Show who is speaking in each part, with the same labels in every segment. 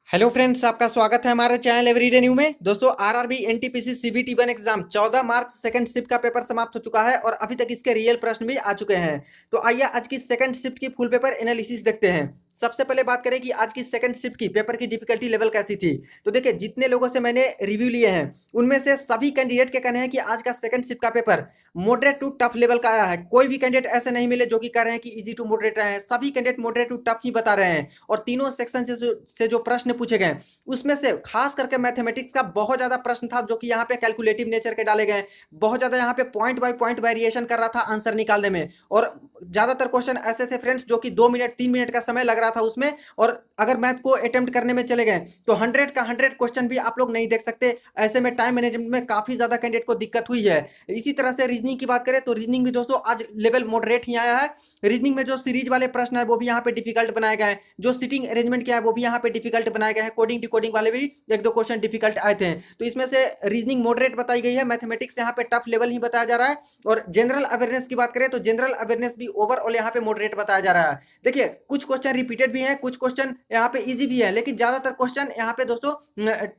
Speaker 1: Hello friends, आपका स्वागत है हमारे चैनल एवरीडे न्यू में। दोस्तों, आरआरबी एनटीपीसी सीबीटी 1 एग्जाम 14 मार्च सेकंड शिफ्ट का पेपर समाप्त हो चुका है और अभी तक इसके रियल प्रश्न भी आ चुके हैं। तो आइए आज की सेकंड शिफ्ट की फुल पेपर एनालिसिस देखते हैं। सबसे पहले बात करें कि आज की सेकंड शिफ्ट की पेपर की डिफिकल्टी लेवल कैसी थी। तो देखिए, जितने लोगों से मैंने रिव्यू लिए हैं उनमें से सभी कैंडिडेट के कहने हैं कि आज का सेकंड शिफ्ट का paper moderate to tough level का आया है। कोई भी कैंडिडेट ऐसे नहीं मिले जो कि कह रहे हैं कि इजी टू मॉडरेट रहे हैं। सभी कैंडिडेट मॉडरेट टू टफ ही बता रहे हैं और तीनों सेक्शन से जो प्रश्न पूछे गए उसमें से खास करके मैथमेटिक्स का बहुत ज्यादा प्रश्न था जो कि यहाँ पे कैलकुलेटिव नेचर के डाले गए। बहुत ज्यादा यहाँ पे पॉइंट बाय पॉइंट वेरिएशन कर रहा था आंसर निकालने में और ज्यादातर क्वेश्चन ऐसे थे फ्रेंड्स जो कि 2 मिनट 3 मिनट का समय लग रहा था उसमें। और अगर मैथ को अटेम्प्ट करने में चले गए तो 100 का 100 क्वेश्चन भी आप लोग नहीं देख सकते। ऐसे में टाइम मैनेजमेंट में काफी ज्यादा कैंडिडेट को दिक्कत हुई है। इसी तरह से रीजनिंग की बात करें तो रीजनिंग भी दोस्तों आज लेवल मॉडरेट ही आया है। रीजनिंग में जो सीरीज वाले प्रश्न है वो भी यहाँ पे डिफिकल्ट बनाए गए हैं। जो सिटिंग अरेंजमेंट क्या है वो भी यहाँ पे डिफिकल्ट बनाए गए हैं। कोडिंग डिकोडिंग वाले भी एक दो क्वेश्चन डिफिकल्ट आए थे। तो इसमें से रीजनिंग मॉडरेट बताई गई है, मैथमेटिक्स यहाँ पे टफ लेवल ही बताया जा रहा है। और जनरल अवेयरनेस की बात करें तो जनरल अवेयरनेस भी ओवरऑल यहाँ पे मॉडरेट बताया जा रहा है। देखिए, कुछ क्वेश्चन रिपीटेड भी हैं, कुछ क्वेश्चन यहाँ पे इजी भी है, लेकिन ज्यादातर क्वेश्चन यहाँ पे दोस्तों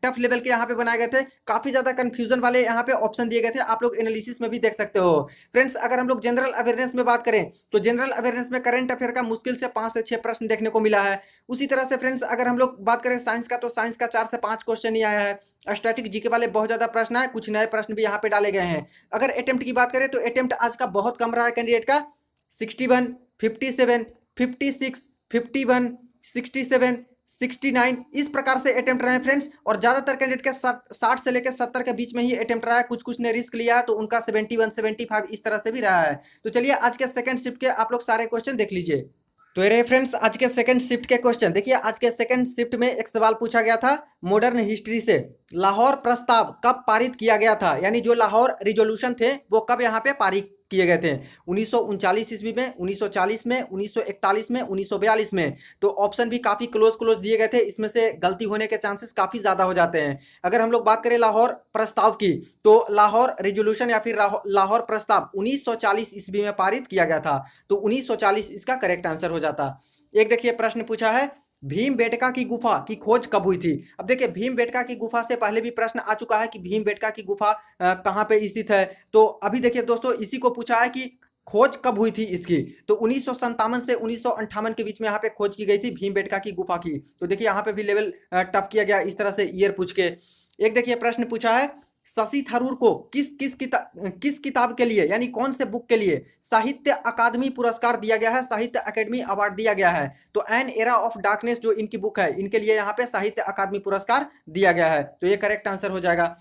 Speaker 1: टफ लेवल के यहाँ पे बनाए गए थे। काफी ज्यादा कंफ्यूजन वाले यहाँ पे ऑप्शन दिए गए थे, आप लोग एनालिसिस में भी देख सकते हो। फ्रेंड्स, अगर हम लोग जनरल अवेयरनेस में बात करें तो जनरल अवेयरनेस में करंट अफेयर का मुश्किल से 5 से 6 प्रश्न देखने को मिला है। उसी तरह से फ्रेंड्स, अगर हम लोग बात करें साइंस का तो साइंस का 4 से 5 क्वेश्चन ही आया है। स्टैटिक जीके वाले बहुत ज्यादा प्रश्न है, कुछ नए प्रश्न भी यहाँ पे डाले गए हैं। अगर अटेम्प्ट की बात करें तो अटेम्प्ट आज का बहुत कम रहा है कैंडिडेट का। 61, 57, 56, 51, 67, 69 इस प्रकार से अटेम्प्ट रहे हैं फ्रेंड्स। और ज्यादातर कैंडिडेट के 60 से लेकर 70 के बीच में ही अटेम्प्ट रहा है। कुछ कुछ ने रिस्क लिया है तो उनका 71, 75 इस तरह से भी रहा है। तो चलिए आज के सेकंड शिफ्ट के आप लोग सारे क्वेश्चन देख लीजिए। तो ये रहे फ्रेंड्स आज के सेकंड शिफ्ट के क्वेश्चन। देखिए, आज के सेकंड शिफ्ट में एक सवाल पूछा गया था मॉडर्न हिस्ट्री से। लाहौर प्रस्ताव कब पारित किया गया था, यानी जो लाहौर रिजोल्यूशन थे वो कब यहाँ पे पारित किए गए थे। 1939 ईस्वी में, 1940 में, 1941 में, 1942 में। तो ऑप्शन भी काफी क्लोज क्लोज दिए गए थे, इसमें से गलती होने के चांसेस काफी ज्यादा हो जाते हैं। अगर हम लोग बात करें लाहौर प्रस्ताव की तो लाहौर रिजोल्यूशन या फिर लाहौर प्रस्ताव 1940 ईस्वी में पारित किया गया था। तो 1940 इसका करेक्ट आंसर हो जाता। एक देखिए प्रश्न पूछा है भीमबेटका की गुफा की खोज कब हुई थी। अब देखिए, भीमबेटका की गुफा से पहले भी प्रश्न आ चुका है कि भीमबेटका की गुफा कहाँ पे स्थित है। तो अभी देखिए दोस्तों, इसी को पूछा है कि खोज कब हुई थी इसकी। तो 1957 से 1958 के बीच में यहाँ पे खोज की गई थी भीमबेटका की गुफा की। तो देखिए, यहाँ पे भी लेवल टफ किया गया इस तरह से ईयर पूछ के। एक देखिए प्रश्न पूछा है शशि थरूर को किस किताब के लिए, यानी कौन से बुक के लिए साहित्य अकादमी पुरस्कार दिया गया है, साहित्य अकेडमी अवार्ड दिया गया है। तो एन एरा ऑफ डार्कनेस जो इनकी बुक है, इनके लिए यहाँ पे साहित्य अकादमी पुरस्कार दिया गया है। तो ये करेक्ट आंसर हो जाएगा।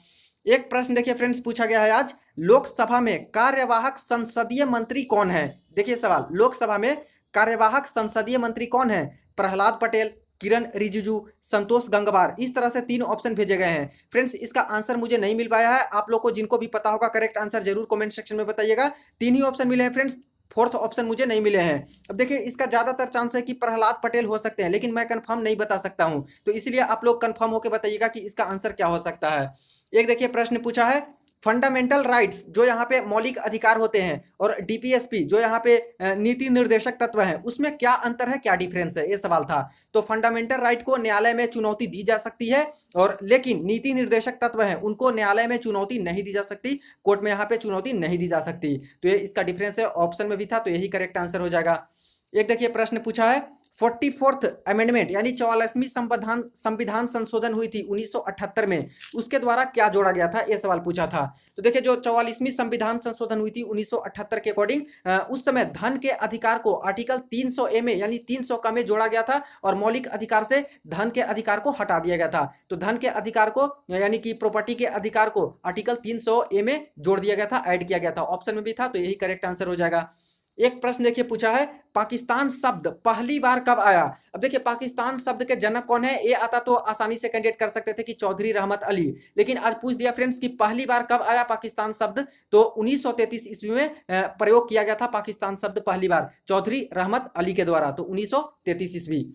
Speaker 1: एक प्रश्न देखिए फ्रेंड्स पूछा गया है आज, लोकसभा में कार्यवाहक संसदीय मंत्री कौन है। देखिए सवाल, लोकसभा में कार्यवाहक संसदीय मंत्री कौन है। प्रहलाद पटेल, किरण रिजिजू, संतोष गंगवार, इस तरह से 3 ऑप्शन भेजे गए हैं। फ्रेंड्स, इसका आंसर मुझे नहीं मिल पाया है। आप लोग को जिनको भी पता होगा करेक्ट आंसर जरूर कमेंट सेक्शन में बताइएगा। 3 ही ऑप्शन मिले हैं फ्रेंड्स, फोर्थ ऑप्शन मुझे नहीं मिले हैं। अब देखिए, इसका ज्यादातर चांस है कि प्रहलाद पटेल हो सकते हैं, लेकिन मैं कंफर्म नहीं बता सकता हूं। तो इसलिए आप लोग कंफर्म होकर बताइएगा कि इसका आंसर क्या हो सकता है। एक देखिए प्रश्न पूछा है फंडामेंटल राइट्स जो यहाँ पे मौलिक अधिकार होते हैं और डीपीएसपी जो यहाँ पे नीति निर्देशक तत्व है, उसमें क्या अंतर है, क्या डिफरेंस है, ये सवाल था। तो फंडामेंटल राइट को न्यायालय में चुनौती दी जा सकती है और लेकिन नीति निर्देशक तत्व है उनको न्यायालय में चुनौती नहीं दी जा सकती, कोर्ट में यहाँ पे चुनौती नहीं दी जा सकती। तो ये इसका डिफरेंस है, ऑप्शन में भी था, तो यही करेक्ट आंसर हो जाएगा। एक देखिए प्रश्न पूछा है 44th अमेंडमेंट यानी 44वीं संविधान संविधान संशोधन हुई थी 1978 में, उसके द्वारा क्या जोड़ा गया था, यह सवाल पूछा था। तो देखिए, जो 44वीं संविधान संशोधन हुई थी 1978 के अकॉर्डिंग, उस समय धन के अधिकार को आर्टिकल 300A में यानी 300 का में जोड़ा गया था और मौलिक अधिकार से धन के अधिकार को हटा दिया गया था। तो धन के अधिकार को यानी कि प्रॉपर्टी के अधिकार को आर्टिकल 300A में जोड़ दिया गया था, ऐड किया गया था, ऑप्शन में भी था, तो यही करेक्ट आंसर हो जाएगा। एक प्रश्न देखिए पूछा है पाकिस्तान शब्द पहली बार कब आया। अब देखिए, पाकिस्तान शब्द के जनक कौन है, ये आता तो आसानी से कैंडिडेट कर सकते थे कि चौधरी रहमत अली, लेकिन आज पूछ दिया फ्रेंड्स कि पहली बार कब आया पाकिस्तान शब्द। तो 1933 ईस्वी में प्रयोग किया गया था पाकिस्तान शब्द पहली बार चौधरी रहमत अली के द्वारा। तो 1933 ईस्वी।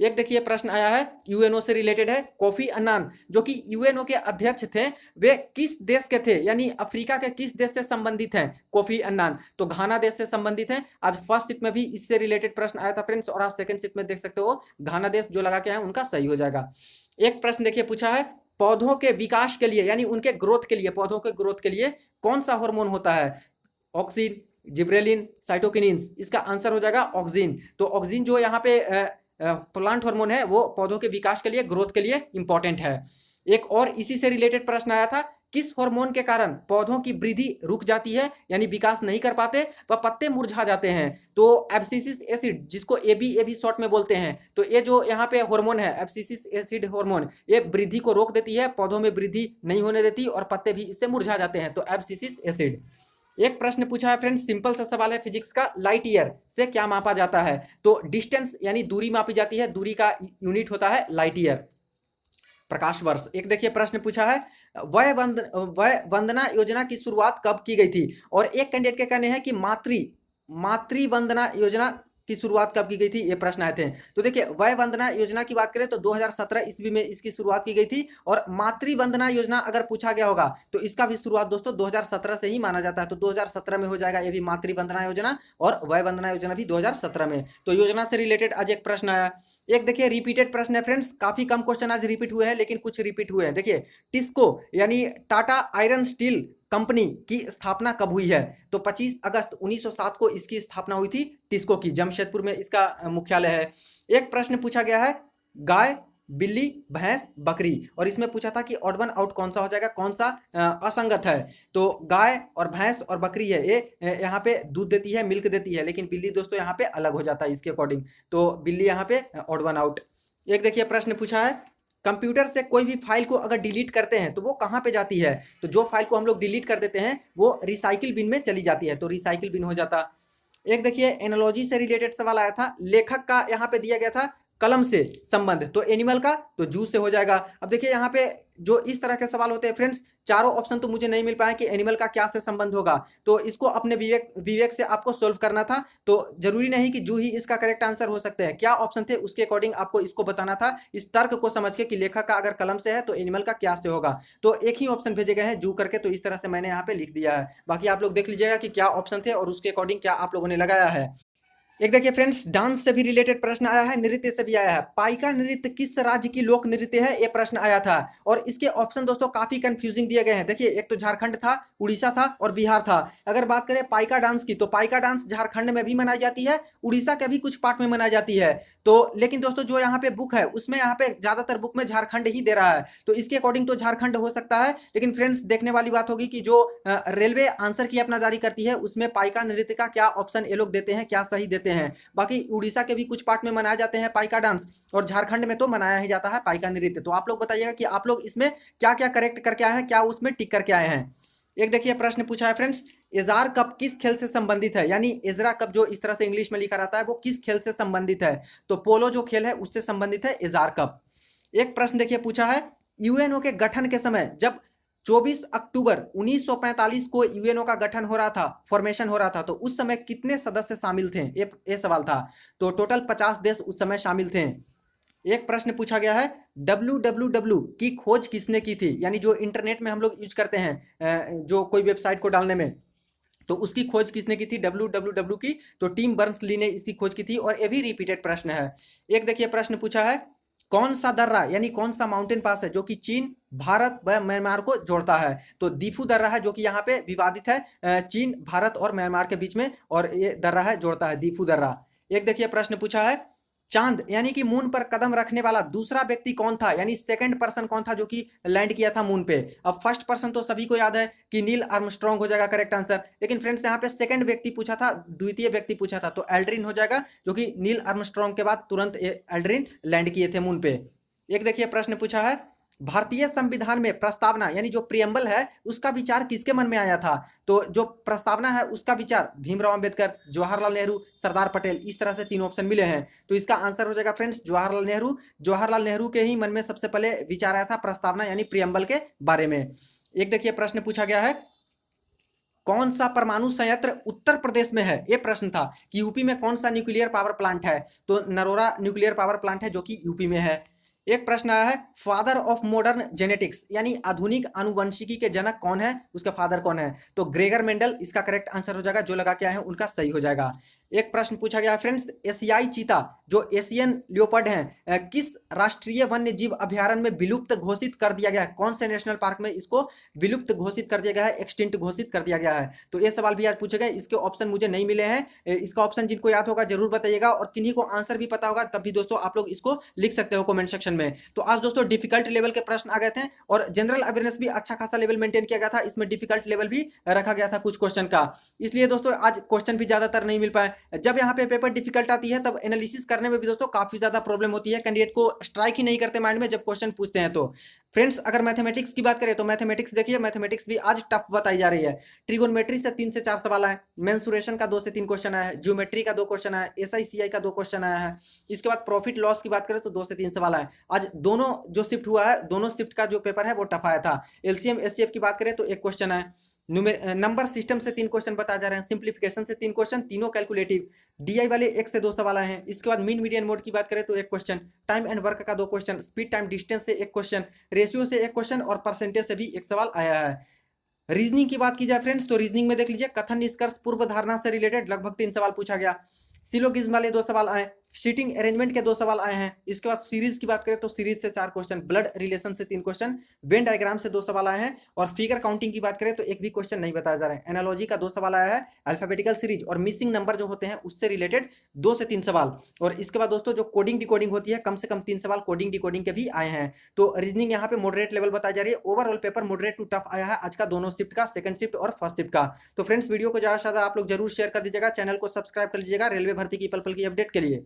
Speaker 1: एक देखिए प्रश्न आया है यूएनओ से रिलेटेड है, कोफी अन्नान जो कि यूएनओ के अध्यक्ष थे वे किस देश के थे, यानी अफ्रीका के किस देश से संबंधित हैं कोफी अन्नान। तो घाना देश से संबंधित हैं। आज फर्स्ट शिफ्ट में भी इससे रिलेटेड प्रश्न आया था फ्रेंड्स और आज सेकंड शिफ्ट में देख सकते हो घाना देश जो लगा के है उनका सही हो जाएगा। एक प्रश्न देखिए पूछा है, पौधों के विकास के लिए यानी उनके ग्रोथ के लिए, पौधों के ग्रोथ के लिए कौन सा हार्मोन होता है? Auxin, gibberellin, cytokinins. इसका आंसर हो जाएगा ऑक्सीन। तो ऑक्सीन जो यहाँ पे प्लांट हार्मोन है वो पौधों के विकास के लिए, ग्रोथ के लिए इंपॉर्टेंट है। एक और इसी से रिलेटेड प्रश्न आया था, किस हार्मोन के कारण पौधों की वृद्धि रुक जाती है यानी विकास नहीं कर पाते व पत्ते मुरझा जाते हैं? तो एब्सिसिक एसिड, जिसको एबी शॉर्ट में बोलते हैं, तो ये जो यहाँ पे हार्मोन है एब्सिसिक एसिड हार्मोन, ये वृद्धि को रोक देती है, पौधों में वृद्धि नहीं होने देती और पत्ते भी इससे मुरझा जाते हैं। तो एब्सिसिक एसिड। एक प्रश्न पूछा है फ्रेंड्स, सिंपल सा सवाल है फिजिक्स का, लाइट ईयर से क्या मापा जाता है? तो डिस्टेंस यानी दूरी मापी जाती है, दूरी का यूनिट होता है लाइट ईयर, प्रकाश वर्ष। एक देखिए प्रश्न पूछा है, वय वंदना योजना की शुरुआत कब की गई थी? और एक कैंडिडेट के कहने हैं कि मातृ वंदना योजना की शुरुआत कब की गई थी, ये प्रश्न आए थे। तो देखिए वय वंदना योजना की बात करें तो 2017 ईस्वी में इसकी शुरुआत की गई थी, और मातृ वंदना योजना अगर पूछा गया होगा तो इसका भी शुरुआत दोस्तों 2017 से ही माना जाता है। तो 2017 में हो जाएगा ये भी मातृ वंदना योजना, और वय वंदना योजना भी 2017 में। तो योजना से रिलेटेड आज एक प्रश्न आया। एक देखिए रिपीटेड प्रश्न है फ्रेंड्स, काफी कम क्वेश्चन आज रिपीट हुए हैं लेकिन कुछ रिपीट हुए हैं। देखिए टिस्को यानी टाटा आयरन स्टील कंपनी की स्थापना कब हुई है? तो 25 अगस्त 1907 को इसकी स्थापना हुई थी, टिस्को की, जमशेदपुर में इसका मुख्यालय है। एक प्रश्न पूछा गया है, गाय, बिल्ली, भैंस, बकरी, और इसमें पूछा था कि ऑड वन आउट कौन सा हो जाएगा, कौन सा असंगत है? तो गाय और भैंस और बकरी है, ये यहाँ पे दूध देती है, मिल्क देती है, लेकिन बिल्ली दोस्तों यहाँ पे अलग हो जाता है इसके अकॉर्डिंग, तो बिल्ली यहाँ पे ऑड वन आउट। एक देखिए प्रश्न पूछा है, कंप्यूटर से कोई भी फाइल को अगर डिलीट करते हैं तो वो कहाँ पे जाती है? तो जो फाइल को हम लोग डिलीट कर देते हैं वो रिसाइकिल बिन में चली जाती है, तो रिसाइकिल बिन हो जाता। एक देखिए एनालॉजी से रिलेटेड सवाल आया था, लेखक का यहाँ पे दिया गया था कलम से संबंध, तो एनिमल का तो जू से हो जाएगा। अब देखिए यहाँ पे जो इस तरह के सवाल होते हैं फ्रेंड्स, चारों ऑप्शन तो मुझे नहीं मिल पाए कि एनिमल का क्या से संबंध होगा, तो इसको अपने विवेक से आपको सोल्व करना था। तो जरूरी नहीं कि जू ही इसका करेक्ट आंसर हो सकते हैं, क्या ऑप्शन थे उसके अकॉर्डिंग आपको इसको बताना था, इस तर्क को समझ के कि लेखक का अगर कलम से है तो एनिमल का क्या से होगा। तो एक ही ऑप्शन भेजे गए हैं जू करके, तो इस तरह से मैंने यहाँ पे लिख दिया है। बाकी आप लोग देख लीजिएगा कि क्या ऑप्शन थे और उसके अकॉर्डिंग क्या आप लोगों ने लगाया है। एक देखिए फ्रेंड्स, डांस से भी रिलेटेड प्रश्न आया है, नृत्य से भी आया है। पाइका नृत्य किस राज्य की लोक नृत्य है, ये प्रश्न आया था, और इसके ऑप्शन दोस्तों काफी कंफ्यूजिंग दिए गए हैं। देखिए एक तो झारखंड था, उड़ीसा था और बिहार था। अगर बात करें पाइका डांस की, तो पाइका डांस झारखंड में भी मनाई जाती है, उड़ीसा के भी कुछ पार्ट में मनाई जाती है। तो लेकिन दोस्तों जो यहाँ पे बुक है उसमें यहाँ पे ज्यादातर बुक में झारखंड ही दे रहा है, तो इसके अकॉर्डिंग तो झारखंड हो सकता है। लेकिन फ्रेंड्स देखने वाली बात होगी कि जो रेलवे आंसर की अपना जारी करती है उसमें पाइका नृत्य का क्या ऑप्शन ये लोग देते हैं, क्या सही देते हैं। बाकी उड़ीसा के भी कुछ पार्ट में मनाए जाते हैं पाइका डांस, और झारखंड में तो मनाया ही जाता है पाइका नृत्य। तो आप लोग बताइएगा कि आप लोग इसमें क्या क्या करेक्ट करके आए हैं, क्या उसमें टिक करके आए हैं। एक देखिए प्रश्न पूछा है फ्रेंड्स, एजार कप किस खेल से संबंधित है, यानी एजरा कप जो इस तरह से इंग्लिश में लिखा रहता है वो किस खेल से संबंधित है? तो पोलो जो खेल है उससे संबंधित है एजार कप। एक प्रश्न देखिए पूछा है, यूएनओ के गठन के समय जब 24 अक्टूबर 1945 को यूएनओ का गठन हो रहा था, फॉर्मेशन हो रहा था, तो उस समय कितने सदस्य शामिल थे, ये सवाल था। तो टोटल 50 देश उस समय शामिल थे। एक प्रश्न पूछा गया है, www की खोज किसने की थी, यानी जो इंटरनेट में हम लोग यूज करते हैं जो कोई वेबसाइट को डालने में, तो उसकी खोज किसने की थी www की? तो टिम बर्नर्स ली ने इसकी खोज की थी, और ये भी रिपीटेड प्रश्न है। एक देखिए प्रश्न पूछा है, कौन सा दर्रा यानी कौन सा माउंटेन पास है जो कि चीन, भारत व म्यांमार को जोड़ता है? तो दीफू दर्रा है जो कि यहाँ पे विवादित है चीन, भारत और म्यांमार के बीच में, और ये दर्रा है जोड़ता है दीफू दर्रा। एक देखिए प्रश्न पूछा है, चांद यानी कि मून पर कदम रखने वाला दूसरा व्यक्ति कौन था, यानी सेकंड पर्सन कौन था जो कि लैंड किया था मून पे? अब फर्स्ट पर्सन तो सभी को याद है कि नील आर्मस्ट्रॉन्ग हो जाएगा करेक्ट आंसर, लेकिन फ्रेंड्स यहाँ पे सेकंड व्यक्ति पूछा था, द्वितीय व्यक्ति पूछा था, तो एल्ड्रिन हो जाएगा, जो कि नील आर्मस्ट्रॉन्ग के बाद तुरंत एल्ड्रिन लैंड किए थे मून पे। एक देखिए प्रश्न पूछा है, भारतीय संविधान में प्रस्तावना यानी जो प्रियम्बल है उसका विचार किसके मन में आया था? तो जो प्रस्तावना है उसका विचार भीमराव अंबेडकर, जवाहरलाल नेहरू, सरदार पटेल, इस तरह से तीन ऑप्शन मिले हैं। तो इसका आंसर हो जाएगा फ्रेंड्स जवाहरलाल नेहरू। जवाहरलाल नेहरू के ही मन में सबसे पहले विचार आया था प्रस्तावना यानी प्रियम्बल के बारे में। एक देखिए प्रश्न पूछा गया है, कौन सा परमाणु संयंत्र उत्तर प्रदेश में है? ये प्रश्न था कि यूपी में कौन सा न्यूक्लियर पावर प्लांट है? तो नरोरा न्यूक्लियर पावर प्लांट है जो कि यूपी में है। एक प्रश्न आया है, फादर ऑफ मॉडर्न जेनेटिक्स यानी आधुनिक आनुवंशिकी के जनक कौन है, उसका फादर कौन है? तो ग्रेगर मेंडल इसका करेक्ट आंसर हो जाएगा, जो लगा के आए हैं उनका सही हो जाएगा। एक प्रश्न पूछा गया है फ्रेंड्स, एशियाई चीता जो एशियन लियोपर्ड हैं किस राष्ट्रीय वन्य जीव अभ्यारण्य में विलुप्त घोषित कर दिया गया है? कौन से नेशनल पार्क में इसको विलुप्त घोषित कर दिया गया है, एक्सटिंक्ट घोषित कर दिया गया है? तो ये सवाल भी आज पूछे गए, इसके ऑप्शन मुझे नहीं मिले हैं। इसका ऑप्शन जिनको याद होगा जरूर बताइएगा, और किन्हीं को आंसर भी पता होगा तब भी दोस्तों आप लोग इसको लिख सकते हो कमेंट सेक्शन में। तो आज दोस्तों डिफिकल्ट लेवल के प्रश्न आ गए थे, और जनरल अवेयरनेस भी अच्छा खासा लेवल मेंटेन किया गया था, इसमें डिफिकल्ट लेवल भी रखा गया था कुछ क्वेश्चन का, इसलिए दोस्तों आज क्वेश्चन भी ज्यादातर नहीं मिल पाए। जब यहाँ पे पेपर डिफिकल्ट आती है तब एनालिसिस करने में भी दोस्तों काफी ज्यादा प्रॉब्लम होती है, कैंडिडेट को स्ट्राइक ही नहीं करते माइंड में जब क्वेश्चन पूछते हैं। तो फ्रेंड्स अगर मैथमेटिक्स की बात करें तो मैथमेटिक्स देखिए, मैथमेटिक्स भी आज टफ बताई जा रही है। ट्रिगोनोमेट्री से 3 से 4 सवाल आए, मेंसुरेशन का 2 से 3 क्वेश्चन आया है, ज्योमेट्री का 2 क्वेश्चन आया, एसआईसीआई का 2 क्वेश्चन आया है। इसके बाद प्रॉफिट लॉस की बात करें तो 2 से 3 सवाल आए। आज दोनों जो शिफ्ट हुआ है, दोनों शिफ्ट का जो पेपर है वो टफ आया था। एलसीएम एचसीएफ की बात करें तो 1 क्वेश्चन है, नंबर सिस्टम से 3 क्वेश्चन बताए जा रहे हैं, सिंप्लीफिकेशन से 3 क्वेश्चन, तीनों कैलकुलेटिव। डीआई वाले 1 से 2 सवाल आए हैं। इसके बाद मीन मीडियन मोड की बात करें तो 1 क्वेश्चन, टाइम एंड वर्क का 2 क्वेश्चन, स्पीड टाइम डिस्टेंस से 1 क्वेश्चन, रेशियो से 1 क्वेश्चन और परसेंटेज से भी 1 सवाल आया है। रीजनिंग की बात की जाए फ्रेंड्स तो रीजनिंग में देख लीजिए, कथन निष्कर्ष पूर्व धारणा से रिलेटेड लगभग 3 सवाल पूछा गया, सिलोगिज्म वाले 2 सवाल आए, सीटिंग अरेंजमेंट के 2 सवाल आए हैं। इसके बाद सीरीज की बात करें तो सीरीज से 4 क्वेश्चन, ब्लड रिलेशन से 3 क्वेश्चन, वेन डायग्राम से 2 सवाल आए हैं, और फिगर काउंटिंग की बात करें तो 1 भी क्वेश्चन नहीं बताया जा रहा है। एनालॉजी का 2 सवाल आया है, अल्फाबेटिकल सीरीज और मिसिंग नंबर जो होते हैं उससे रिलेटेड 2 से 3 सवाल, और इसके बाद दोस्तों जो कोडिंग डिकोडिंग होती है कम से कम 3 सवाल कोडिंग डिकोडिंग के भी आए हैं। तो रीजनिंग यहाँ पे मॉडरेट लेवल बताई जा रही है। Overall paper moderate to tough आया है आज का, दोनों शिफ्ट का, सेकंड शिफ्ट और फर्स्ट शिफ्ट का। तो फ्रेंड्स वीडियो को ज्यादा से ज्यादा आप लोग जरूर शेयर कर दीजिएगा, चैनल को सब्सक्राइब कर लीजिएगा रेलवे भर्ती की पल पल की अपडेट के लिए।